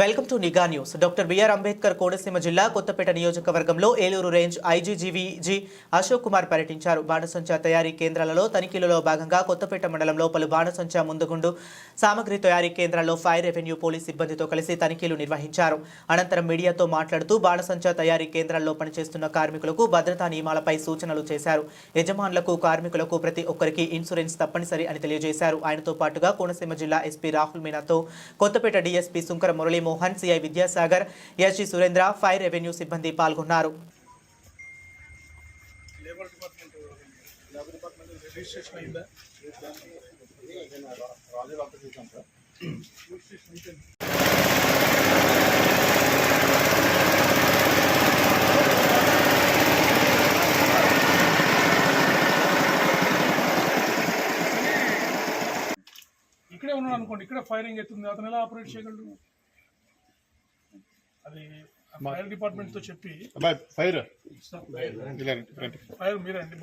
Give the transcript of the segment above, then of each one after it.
Welcome to Nigha news. Doctor B R Ambedkar Konaseema జిల్లా కొత్తపేట నియోజకవర్గంలో Eluru range IG GVG Ashok Kumar పర్యటించారు. బాణసంచా తయారీ కేంద్రాలలో తనిఖీలలో భాగంగా కొత్తపేట మండలంలో పలు బాణసంచా ముందుగుండు సామగ్రి తయారీ కేంద్రాల్లో ఫైర్ రెవెన్యూ పోలీస్ సిబ్బందితో కలిసి తనిఖీలు నిర్వహించారు. అనంతరం మీడియాతో మాట్లాడుతూ బాణసంచా తయారీ కేంద్రాల్లో పనిచేస్తున్న కార్మికులకు భద్రతా నియమాలపై సూచనలు చేశారు. యజమానులకు కార్మికులకు ప్రతి ఒక్కరికి ఇన్సూరెన్స్ తప్పనిసరి అని తెలియజేశారు. ఆయనతో పాటుగా కోనసీమ జిల్లా ఎస్పీ రాహుల్ మీనాతో Kothapeta DSP Sunkara Murali Mohan, CI Vidyasagar, SG Surendra, fire revenue సిబ్బంది పాల్గొన్నారు. ఇక్కడే ఉన్నాడు అనుకోండి, ఇక్కడ ఫైరింగ్ అవుతుంది, అతను ఎలా ఆపరేట్ చేయగలడు? అది ఫైర్ డిపార్ట్మెంట్ తో చెప్పి ఫైర్ మీరండి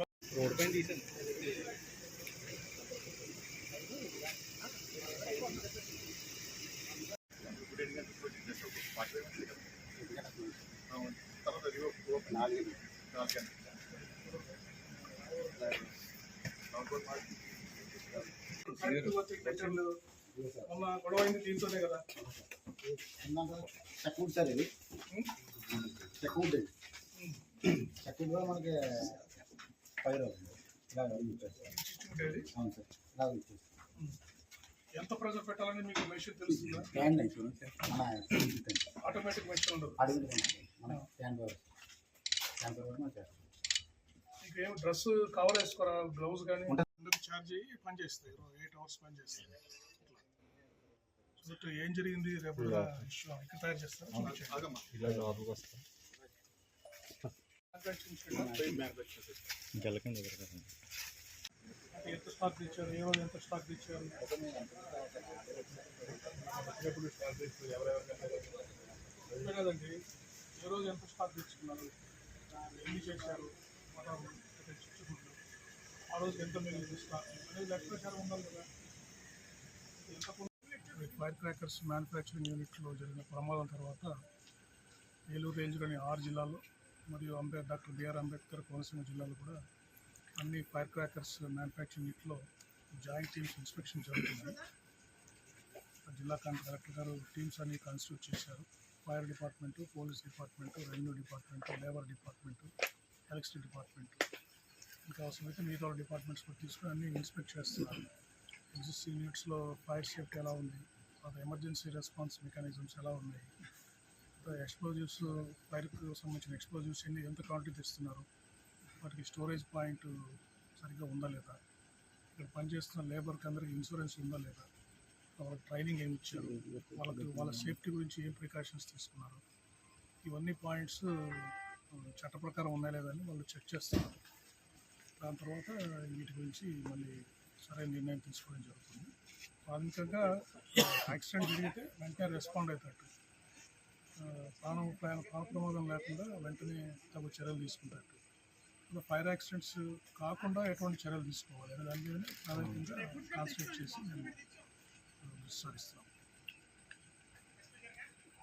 మొన్న గొడవ అయింది దీంతోనే కదా. చెక్వుడ్ సార్, ఇది చెక్వుడ్ చెక్వుడ్ కూడా మనకి ఫైర్ అవుతుంది. అవును సార్, ఇలాగ ఎంత ప్రెజర్ పెట్టాలని మీకు మెషిన్ తెలుస్తుందా? హ్యాండ్ మన ఆటోమేటిక్ మెషిన్ ఉండదు, అడుగులు మన హ్యాండ్ కూడా మనం చేస్తాం. మీకు ఏం డ్రెస్ కవర్ వేసుకోరా, గ్లౌజ్ కానీ ఛార్జ్ అయ్యి పని చేస్తాయి, 8 hours పని చేస్తాయి. ఏం జరిగింది రేపు ఇష్యూ ఇక్కడ తయారు చేస్తారు. ఎంత స్టాక్ తెచ్చారు, ఏ రోజు ఎంత స్టాక్ తెచ్చారు, కదండి, ఏ రోజు ఎంత స్టాక్ తెచ్చుకున్నారు, ఎన్ని చేశారు, ఆ రోజు ఎంత మిగిలింది స్టాక్ అనేది లెక్క ప్రకారం ఉండాలి కదా. ఫైర్ క్రాకర్స్ మ్యానుఫ్యాక్చరింగ్ యూనిట్లో జరిగిన ప్రమాదం తర్వాత ఏలూరు రేంజ్లోని 6 జిల్లాల్లో మరియు డాక్టర్ బిఆర్ అంబేద్కర్ కోనసీమ జిల్లాలో కూడా అన్ని ఫైర్ క్రాకర్స్ మ్యానుఫ్యాక్చరింగ్ యూనిట్లో జాయింట్ టీమ్స్ ఇన్స్పెక్షన్ జరుగుతుంది. జిల్లా కలెక్టర్ గారు టీమ్స్ అన్ని కాన్స్టిట్యూట్ చేశారు. Fire department, police department, revenue department, labour department, electricity department, ఇంకా అవసరమైతే మిగతా డిపార్ట్మెంట్స్ కూడా తీసుకుని అన్ని ఇన్స్పెక్ట్ చేస్తున్నారు. ఎగ్జిస్టింగ్ యూనిట్స్లో ఫైర్ సేఫ్టీ ఎలా ఉంది, ఎమర్జెన్సీ రెస్పాన్స్ మెకానిజమ్స్ ఎలా ఉన్నాయి, ఎక్స్ప్లోజివ్స్, ఫైర్కు సంబంధించిన ఎక్స్ప్లోజివ్స్ ఎంత క్వాంటిటీ తెస్తున్నారు, వాటికి స్టోరేజ్ పాయింట్ సరిగ్గా ఉందా లేదా, ఇక్కడ పనిచేస్తున్న లేబర్కి అందరికీ ఇన్సూరెన్స్ ఉందా లేదా, వాళ్ళకి ట్రైనింగ్ ఏమి ఇచ్చారు, వాళ్ళ సేఫ్టీ గురించి ఏం ప్రికాషన్స్ తీసుకున్నారు, ఇవన్నీ పాయింట్స్ చట్ట ప్రకారం ఉన్నాయా లేదని వాళ్ళు చెక్ చేస్తున్నారు. దాని తర్వాత వీటి గురించి మళ్ళీ సరైన నిర్ణయం తీసుకోవడం జరుగుతుంది. ప్రాథమికంగా యాక్సిడెంట్ జరిగితే వెంటనే రెస్పాండ్ అవుతాడు, ప్రాణ ప్రమాదం లేకుండా వెంటనే తగు చర్యలు తీసుకుంటాడు. ఇలా ఫైర్ యాక్సిడెంట్స్ కాకుండా ఎటువంటి చర్యలు తీసుకోవాలి అనే దాని మీద ప్రాథమికంగా కాన్సన్ట్రేట్ చేసి నేను విస్తరిస్తాను.